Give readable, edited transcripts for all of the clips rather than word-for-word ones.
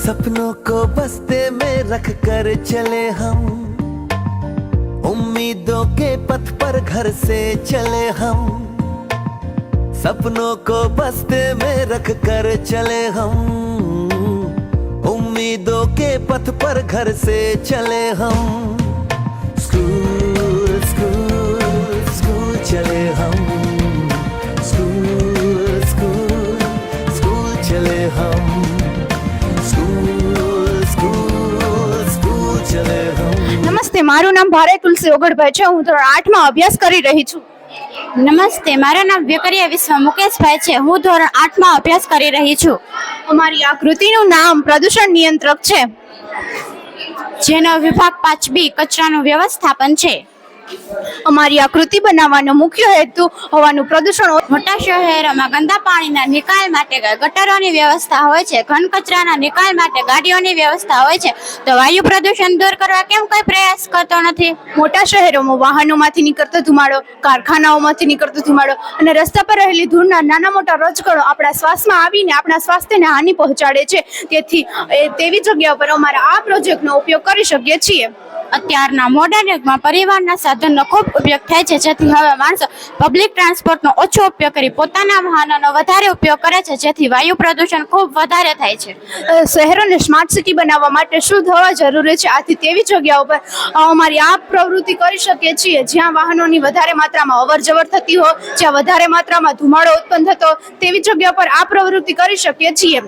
सपनों को बस्ते में रख कर चले हम, उम्मीदों के पथ पर घर से चले हम। सपनों को बस्ते में रख कर चले हम, उम्मीदों के पथ पर घर से चले हम। स्कूल स्कूल स्कूल चले हम, स्कूल स्कूल स्कूल चले हम, स्कूल स्कूल स्कूल चले हम। નમસ્તે, મારું નામ ભારે તુલસી ઓગળભાઈ છે. હું ધોરણ 8 માં અભ્યાસ કરી રહી છું. નમસ્તે, મારું નામ વેકરિયા વિશ્વ મુકેશભાઈ છે. હું ધોરણ 8 માં અભ્યાસ કરી રહી છું. અમારી આ કૃતિનું નામ પ્રદૂષણ નિયંત્રક છે, જેનો વિભાગ 5B કચરાનું વ્યવસ્થાપન છે. અમારી આ કૃતિ બનાવવાનો મુખ્ય હેતુ હવાનું પ્રદૂષણ મોટા શહેરોમાં ગંદા પાણીના નિકાલ માટે ગટરોની વ્યવસ્થા હોય છે, ઘન કચરાના નિકાલ માટે ગાડીઓની વ્યવસ્થા હોય છે, તો વાયુ પ્રદૂષણ દૂર કરવા કેમ કોઈ પ્રયાસ કરતો નથી? મોટા શહેરોમાં વાહનોમાંથી નીકળતો ધુમાડો, કારખાનાઓમાંથી નીકળતો ધુમાડો અને રસ્તા પર રહેલી ધૂળના નાના મોટા રજકણો આપણા શ્વાસમાં આવીને આપણા સ્વાસ્થ્યને હાનિ પહોંચાડે છે. તેથી તેવી જગ્યાઓ પર અમારા આ પ્રોજેક્ટનો ઉપયોગ કરી શકીએ છીએ. અત્યારના મોડર્ન યુગમાં પરિવહનના સાધનનો ખૂબ ઉપયોગ થાય છે, જેથી હવે માણસો પબ્લિક ટ્રાન્સપોર્ટનો ઓછો ઉપયોગ કરી પોતાના વાહનોનો વધારે ઉપયોગ કરે છે, જેથી વાયુ પ્રદૂષણ ખૂબ વધારે થાય છે. શહેરોને સ્માર્ટ સિટી બનાવવા માટે શુદ્ધ હવા જરૂરી છે. આથી તેવી જગ્યાઓ પર અમારી આ પ્રવૃત્તિ કરી શકીએ છીએ જ્યાં વાહનોની વધારે માત્રામાં અવર જવર થતી હોય, જ્યાં વધારે માત્રામાં ધુમાડો ઉત્પન્ન થતો, તેવી જગ્યા પર આ પ્રવૃત્તિ કરી શકીએ છીએ.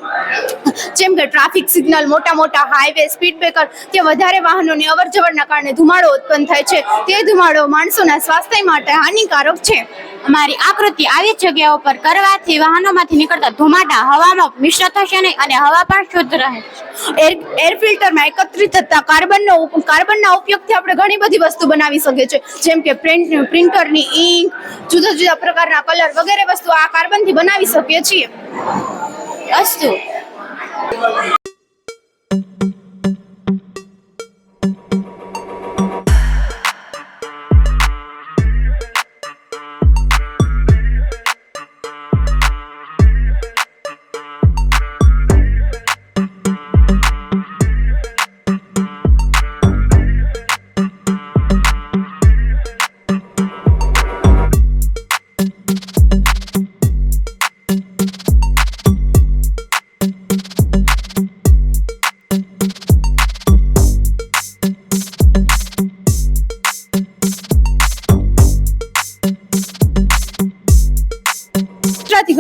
જેમ કે ટ્રાફિક સિગ્નલ, મોટા મોટા હાઈવે, સ્પીડ બ્રેકર, ત્યાં વધારે વાહનોની અવર જવરના કારણે ધુમાડો ઉત્પન્ન થાય છે. તે ધુમાડો માણસોના સ્વાસ્થ્ય માટે હાનિકારક છે. અમારી આકૃતિ આવી જગ્યાઓ પર કરવાથી વાહનોમાંથી નીકળતા ધુમાડા હવામાં મિશ્ર થશે નહીં અને હવા પણ શુદ્ધ રહે. એર ફિલ્ટરમાં એકત્રિત થતા કાર્બનના ઉપયોગથી આપણે ઘણી બધી વસ્તુ બનાવી શકીએ છીએ, જેમ કે પ્રિન્ટરની ઇંક, જુદા જુદા પ્રકારના કલર વગેરે વસ્તુ આ કાર્બનથી બનાવી શકીએ છીએ. અસ્તુ.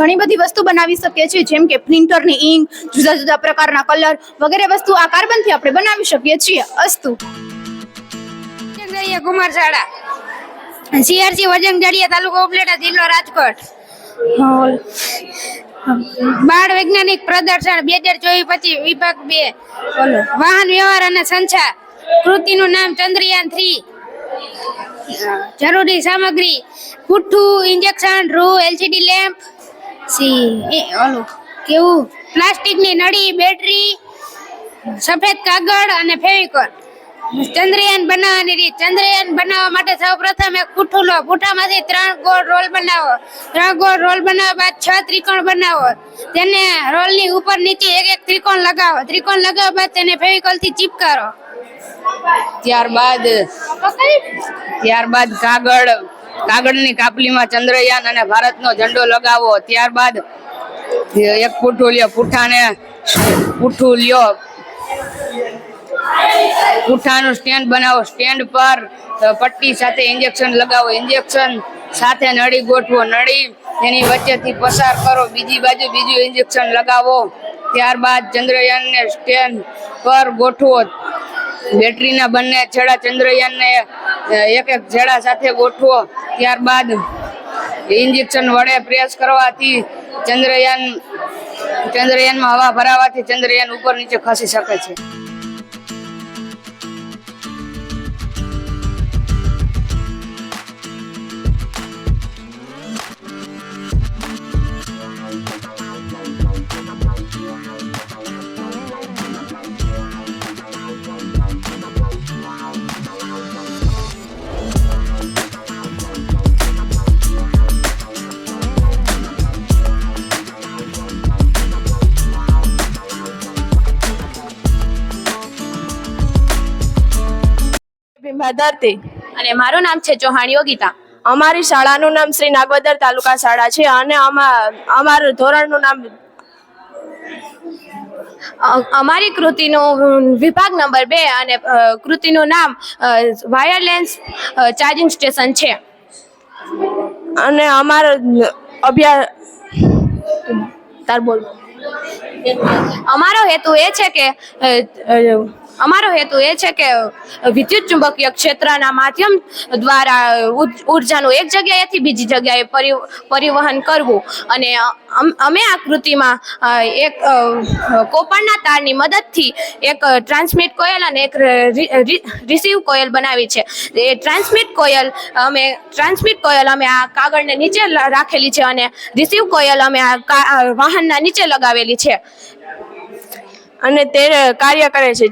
ઘણી બધી વસ્તુ બનાવી શકીએ છીએ, જેમ કે પ્રિન્ટરની ઇંક, જુદા જુદા પ્રકારના કલર વગેરે વસ્તુ આ કાર્બનથી આપણે બનાવી શકીએ છીએ. અસ્તુ. કુમાર શાળા, સીઆરસી વજંગજડિયા, તાલુકો ઉપલેટા, જિલ્લો રાજકોટ. બાળ વૈજ્ઞાનિક પ્રદર્શન 2024-25 વિભાગ 2. બોલો. વાહન વ્યવહાર અને સંચાર. કૃતિનું નામ ચંદ્રયાન 3. જરૂરી સામગ્રી: પુઠ્ઠું, ઇન્જેક્શન, રૂ, એલસીડી લેમ્પ, કેવું પ્લાસ્ટિકની નળી, બેટરી, સફેદ કાગળ અને ફેવિકોલ. ચંદ્રયાન બનાવવાની રીત: ચંદ્રયાન બનાવવા માટે સૌપ્રથમ એક પુઠ્ઠું લો. પુઠ્ઠામાંથી 3 ગોળ રોલ બનાવો. 3 ગોળ રોલ બનાવ્યા બાદ 6 ત્રિકોણ બનાવો. તેને રોલની ઉપર નીચે એક ત્રિકોણ લગાવો. ત્રિકોણ લગાવ્યા બાદ તેને ફેવિકોલથી ચિપકારો. ત્યારબાદ કાગળની કાપલીમાં ચંદ્રયાન અને ભારતનો ઝંડો લગાવો. ત્યારબાદ એક પુઠ્ઠું લ્યો. પુઠ્ઠાનું સ્ટેન્ડ બનાવો. સ્ટેન્ડ પર પટ્ટી સાથે ઇન્જેક્શન લગાવો. ઇન્જેક્શન સાથે નળી ગોઠવો. નળી તેની વચ્ચેથી પસાર કરો. બીજી બાજુ બીજું ઇન્જેક્શન લગાવો. ત્યારબાદ ચંદ્રયાનને સ્ટેન્ડ પર ગોઠવો. બેટરીના બંને છેડા ચંદ્રયાનને એક છેડા સાથે ગોઠવો. ત્યારબાદ ઇન્જેક્શન વડે પ્રેસ કરવાથી ચંદ્રયાનમાં હવા ભરાવાથી ચંદ્રયાન ઉપર નીચે ખસી શકે છે. ધરતી. અને મારું નામ છે ચૌહાણ યોગિતા. અમારી શાળાનું નામ શ્રી નાગવદર તાલુકા શાળા છે અને અમારું ધોરણનું નામ અમારી કૃતિનું વિભાગ નંબર 2 અને કૃતિનું નામ વાયરલેસ ચાર્જિંગ સ્ટેશન છે. અને અમારો અભ્યાસ તાર બોલ. અમારો હેતુ એ છે કે વિદ્યુત ચુંબકીય ક્ષેત્રના માધ્યમ દ્વારા ઉર્જાનું એક જગ્યાએથી બીજી જગ્યાએ પરિવહન કરવું. અને અમે આ કૃતિમાં એક કોપરના તારની મદદથી એક ટ્રાન્સમિટ કોયલ અને એક રિસીવ કોયલ બનાવી છે. એ ટ્રાન્સમિટ કોયલ અમે આ કાગળને નીચે રાખેલી છે અને રિસીવ કોયલ અમે આ વાહનના નીચે લગાવેલી છે અને તે કાર્ય કરે છે.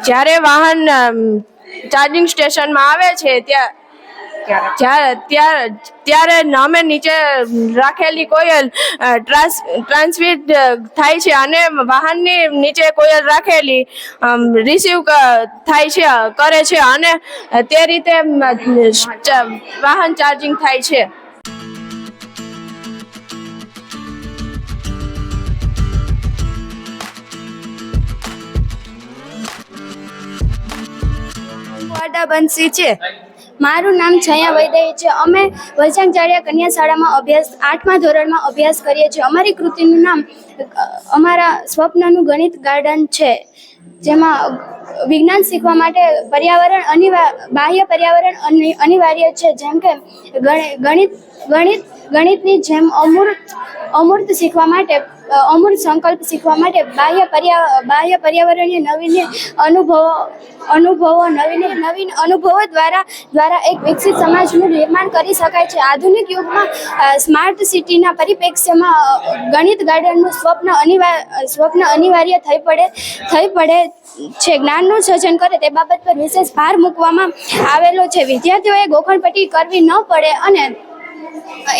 જ્યારે વાહન ચાર્જિંગ સ્ટેશનમાં આવે છે ત્યારે અમે નીચે રાખેલી કોયલ ટ્રાન્સમિટ થાય છે અને વાહનની નીચે કોયલ રાખેલી રિસીવ કરે છે અને તે રીતે વાહન ચાર્જિંગ થાય છે. બંસી છે. મારું નામ છાયા વૈદય છે. અમે વલસાડ કન્યા શાળામાં 8મા ધોરણમાં અભ્યાસ કરીએ છીએ. અમારી કૃતિનું નામ અમારા સ્વપ્નનું ગણિત ગાર્ડન છે, જેમાં વિજ્ઞાન શીખવા માટે બાહ્ય પર્યાવરણ અનિવાર્ય છે. જેમ કે ગણિતની જેમ અમૂર્ત શીખવા માટે અમૂર્ત સંકલ્પ શીખવા માટે બાહ્ય પર્યાવરણીય નવીન અનુભવો દ્વારા એક વિકસિત સમાજનું નિર્માણ કરી શકાય છે. આધુનિક યુગમાં સ્માર્ટ સિટીના પરિપ્રેક્ષ્યમાં ગણિત ગાર્ડનનું સ્વપ્ન અનિવાર્ય થઈ પડે છે. જ્ઞાનનું સર્જન કરે તે બાબત પર વિશેષ ભાર મૂકવામાં આવેલો છે. વિદ્યાર્થીઓએ ગોખણપટ્ટી કરવી ન પડે અને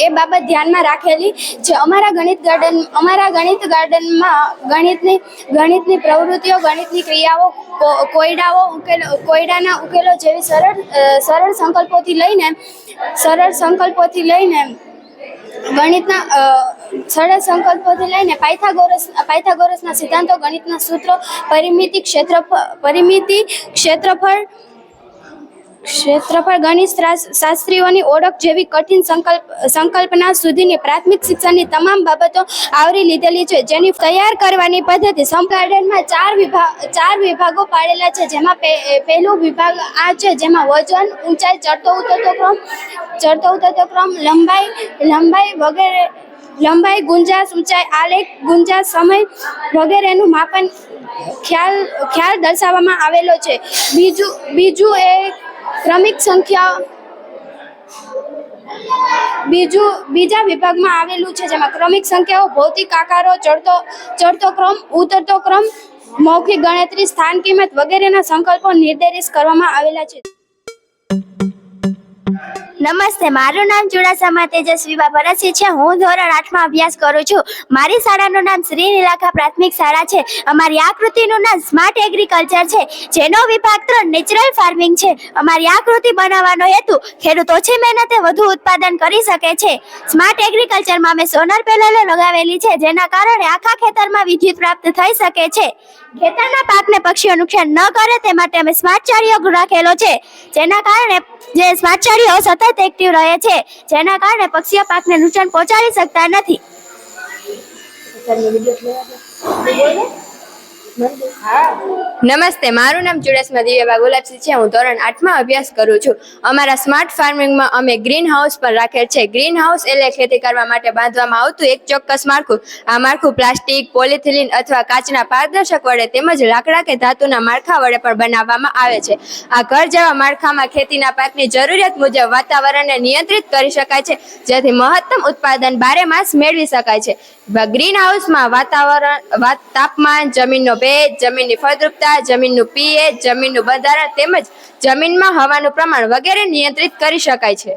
એ બાબત ધ્યાનમાં રાખેલી છે. અમારા ગણિત ગાર્ડનમાં ગણિતની પ્રવૃત્તિઓ, ગણિતની ક્રિયાઓ, કોયડાના ઉકેલો જેવી સરળ સંકલ્પોથી લઈને પાયથાગોરસના સિદ્ધાંતો, ગણિતના સૂત્રો, પરિમિતિ, ક્ષેત્રફળ, ગણિત શાસ્ત્રીઓની ઓળખ જેવી કઠિન સંકલ્પના સુધીની પ્રાથમિક શિક્ષણની તમામ બાબતો આવરી લીધેલી છે. જેની તૈયાર કરવાની પદ્ધતિ ગાર્ડનમાં 4 વિભાગો પાડેલા છે, જેમાં પહેલું વિભાગ આ છે, જેમાં વજન, ઊંચાઈ, ચડતો ઉતરતો ક્રમ, લંબાઈ, ગુંજાશ, ઊંચાઈ, આલેખ, ગુંજાશ, સમય વગેરેનું માપન ખ્યાલ દર્શાવવામાં આવેલો છે. બીજું એ ક્રમિક સંખ્યા બીજા વિભાગમાં આવેલું છે, જેમાં ક્રમિક સંખ્યાઓ, ભૌતિક આકારો, ચડતો ક્રમ, ઉતરતો ક્રમ, મૌખિક ગણતરી, સ્થાન, કિંમત વગેરેના સંકલ્પો નિર્દેશિત કરવામાં આવેલા છે. નમસ્તે, મારું નામ ચુડાસમા તેજસ્વીબા ભરતસિંહ છે. હું ધોરણ 8માં અભ્યાસ કરું છું. મારી શાળાનું નામ શ્રી નીલાખા પ્રાથમિક શાળા છે. અમારી આ કૃતિનું નામ સ્માર્ટ એગ્રીકલ્ચર છે, જેનો વિભાગ 3 નેચરલ ફાર્મિંગ છે. અમારી આ કૃતિ બનાવવાનો હેતુ ખેડૂત ઓછી મહેનતે વધુ ઉત્પાદન કરી શકે છે. સ્માર્ટ એગ્રીકલ્ચરમાં અમે સોલર પેનલો લગાવેલી છે, જેના કારણે આખા ખેતરમાં વિદ્યુત પ્રાપ્ત થઈ શકે છે. ખેતરના પાકને પક્ષીઓ નુકસાન ન કરે તે માટે અમે સ્માર્ટ ચાળીઓ રાખેલો છે, જેના કારણે સ્માર્ટ ચાળીઓ સતત એક્ટિવ રહે છે, જેના કારણે પક્ષીઓ પાકને નુકસાન પહોંચાડી શકતા નથી. નમસ્તે, મારું નામ ચુડાસમા દિવ્યાબા ગુલાબસિંહ છે. હું ધોરણ 8માં અભ્યાસ કરું છું. અમારા સ્માર્ટ ફાર્મિંગમાં અમે ગ્રીન હાઉસ પણ રાખેલ છે. ગ્રીન હાઉસ એટલે ખેતી કરવા માટે બાંધવામાં આવતું એક ચોક્કસ માળખું. આ માળખું પ્લાસ્ટિક, પોલિથિલિન અથવા કાચના પારદર્શક વડે તેમજ લાકડા કે ધાતુના માળખા વડે પણ બનાવવામાં આવે છે. આ ઘર જેવા માળખામાં ખેતીના પાકની જરૂરિયાત મુજબ વાતાવરણને નિયંત્રિત કરી શકાય છે, જેથી મહત્તમ ઉત્પાદન 12 માસ મેળવી શકાય છે. ગ્રીન હાઉસમાં તાપમાન, જમીનનો ભેજ, જમીનની ફળદ્રુપતા, જમીનનું pH, જમીનનું બંધારણ તેમજ જમીનમાં હવાનું પ્રમાણ વગેરે નિયંત્રિત કરી શકાય છે.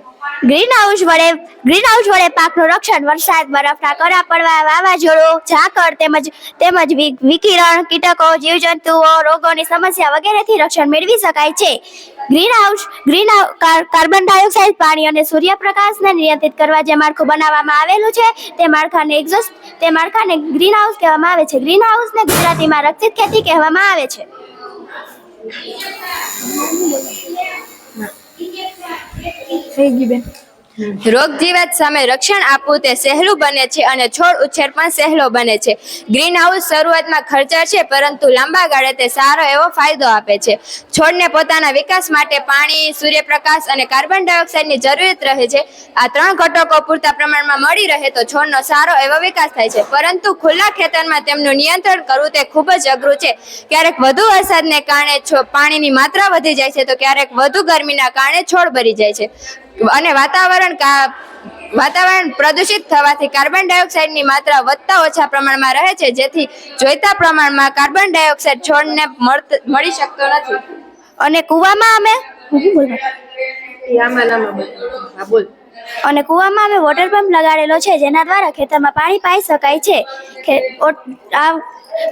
ગ્રીનહાઉસ વડે પાકનું રક્ષણ વરસાદ, બરફના કરા પડવા, વાવાઝોડું, ઝાકળ તેમજ વિકિરણ, કીટકો, જીવજંતુઓ, રોગોની સમસ્યા વગેરેથી રક્ષણ મેળવી શકાય છે. કાર્બન ડાયોક્સાઇડ, પાણી અને સૂર્યપ્રકાશને નિયંત્રિત કરવા જે માળખું બનાવવામાં આવેલું છે તે માળખાને ગ્રીનહાઉસ કહેવામાં આવે છે. ગ્રીનહાઉસને ગુજરાતીમાં રક્ષિત ખેતી કહેવામાં આવે છે. રોગ જીવાત સામે રક્ષણ આપવું તે સહેલું બને છે અને છોડ ઉછેર પણ સહેલો બને છે. ગ્રીન હાઉસ શરૂઆતમાં ખર્ચાળ છે, પરંતુ લાંબા ગાળે તે સારો એવો ફાયદો આપે છે. છોડને પોતાના વિકાસ માટે પાણી, સૂર્યપ્રકાશ અને કાર્બન ડાયોક્સાઇડની જરૂરિયાત રહે છે. આ ત્રણ ઘટકો પૂરતા પ્રમાણમાં મળી રહે તો છોડનો સારો એવો વિકાસ થાય છે. પરંતુ ખુલ્લા ખેતરમાં તેમનું નિયંત્રણ કરવું તે ખૂબ જ અઘરું છે. ક્યારેક વધુ વરસાદને કારણે પાણીની માત્રા વધી જાય છે, તો ક્યારેક વધુ ગરમીના કારણે છોડ બળી જાય છે. અને વાતાવરણ પ્રદૂષિત થવાથી કાર્બન ડાયોક્સાઇડની માત્રા વધતા ઓછા પ્રમાણમાં રહે છે, જેથી જોઈતા પ્રમાણમાં કાર્બન ડાયોક્સાઇડ છોડને મળી શકતો નથી. અને કૂવામાં અમે વોટર પંપ લગાડેલો છે, જેના દ્વારા ખેતરમાં પાણી પાઈ શકાય છે.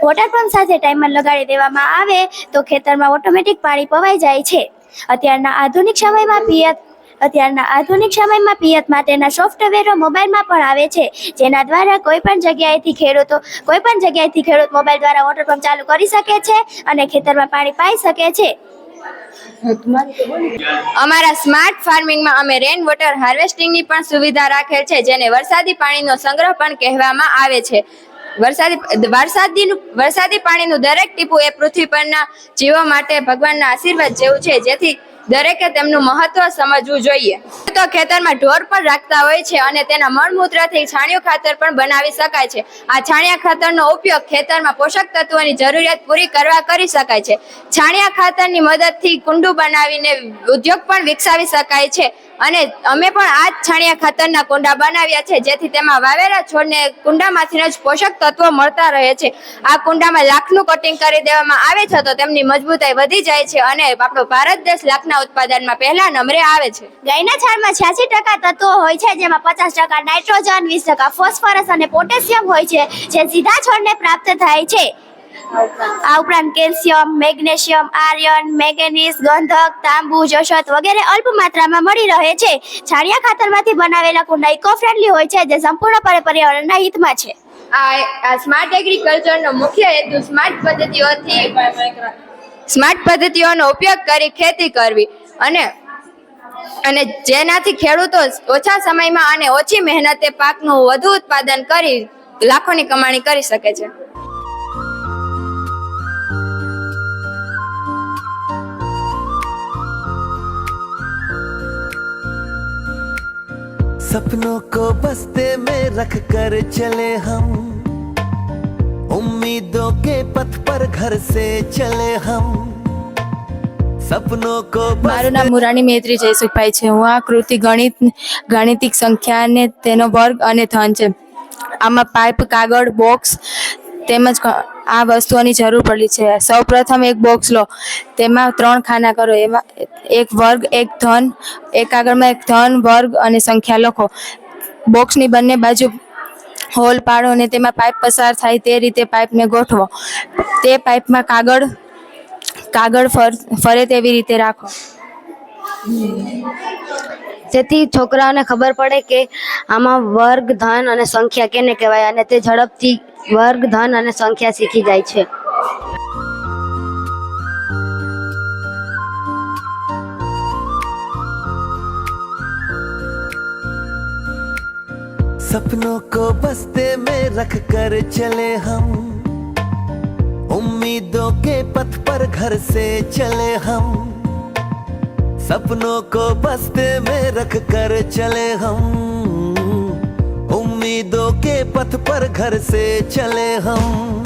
વોટર પંપ સાથે ટાઈમર લગાડી દેવામાં આવે તો ખેતરમાં ઓટોમેટિક પાણી પવાઈ જાય છે. અત્યારના આધુનિક સમયમાં પિયત માટેના સોફ્ટવેરો મોબાઈલમાં પણ આવે છે, જેના દ્વારા કોઈ પણ જગ્યાએથી ખેડૂત મોબાઈલ દ્વારા વોટર પંપ ચાલુ કરી શકે છે અને ખેતરમાં પાણી પાઈ શકે છે. અમારા સ્માર્ટ ફાર્મિંગમાં અમે રેન વોટર હાર્વેસ્ટિંગની પણ સુવિધા રાખેલ છે, જેને વરસાદી પાણીનો સંગ્રહ પણ કહેવામાં આવે છે. વરસાદી પાણીનું દરેક ટીપું એ પૃથ્વી પરના જીવો માટે ભગવાનના આશીર્વાદ જેવું છે, જેથી દરેકે તેમનું મહત્વ સમજવું જોઈએ. તો ખેતરમાં ઢોર પણ રાખતા હોય છે અને તેના મળમૂત્રથી છાણિયું ખાતર પણ બનાવી શકાય છે. આ છાણિયા ખાતરનો ઉપયોગ ખેતરમાં પોષક તત્વોની જરૂરિયાત પૂરી કરવા કરી શકાય છે. છાણિયા ખાતરની મદદથી કુંડું બનાવીને ઉદ્યોગ પણ વિકસાવી શકાય છે. અને અમે પણ આ જ છાણિયા ખાતરના કુંડા બનાવ્યા છે, જેથી તેમાં વાવેલા છોડને કુંડામાંથી જ પોષક તત્વો મળતા રહે છે. આ કુંડામાં લાખનું કટિંગ કરી દેવામાં આવે છે, તો તેમની મજબૂતાઈ વધી જાય છે અને આપણો ભારત દેશ લાખના ઉત્પાદનમાં પહેલા નંબરે આવે છે. ગાયના છાણમાં 86% તત્વો હોય છે, જેમાં 50% નાઇટ્રોજન, 20% ફોસ્ફરસ અને પોટેશિયમ હોય છે, જે સીધા છોડને પ્રાપ્ત થાય છે. આ ઉપરાંત કેલ્શિયમ, મેગ્નેશિયમ, આયર્ન, મેંગેનીઝ, ગંધક, તાંબુ, જશત વગેરે અલ્પ માત્રામાં મળી રહે છે. છાણિયા ખાતરમાંથી બનાવેલા કુંડા ઇકો ફ્રેન્ડલી હોય છે, જે સંપૂર્ણપણે પર્યાવરણના હિતમાં છે. આ સ્માર્ટ એગ્રીકલ્ચરનો મુખ્ય હેતુ સ્માર્ટ પદ્ધતિઓનો ઉપયોગ કરી ખેતી કરવી અને જેનાથી ખેડૂતો ઓછા સમયમાં અને ઓછી મહેનતે પાકનું વધુ ઉત્પાદન કરી લાખોની કમાણી કરી શકે છે. सपनों को बस्ते में रख कर चले हम, उम्मीदों के पथ पर घर से चले हम. सपनों को મારું નામ મુરાણી મૈત્રી જયસુખભાઈ છે. હું આ કૃતિ ગાણિતિક સંખ્યા અને તેનો વર્ગ અને ધન છે. આમાં પાઇપ, કાગળ, બોક્સ તેમજ આ વસ્તુઓની જરૂર પડી છે. સૌ પ્રથમ એક બોક્સ લો, તેમાં 3 ખાના કરો. એમાં એક વર્ગ, એક ધન, એક કાગળમાં એક ધન, વર્ગ અને સંખ્યા લખો. બોક્સની બંને બાજુ હોલ પાડો અને તેમાં પાઇપ પસાર થાય તે રીતે પાઇપને ગોઠવો. તે પાઇપમાં કાગળ ફરે તેવી રીતે રાખો, જેથી છોકરાઓને ખબર પડે કે આમાં વર્ગ, ધન અને સંખ્યા કેને કહેવાય, અને તે ઝડપથી વર્ગ, ધન અને સંખ્યા શીખી જાય છે. सपनों को बस्ते में रख कर चले हम, उम्मीदों के पथ पर घर से चले हम. सपनों को बस्ते में रख कर चले हम, उम्मीदों के पथ पर घर से चले हम.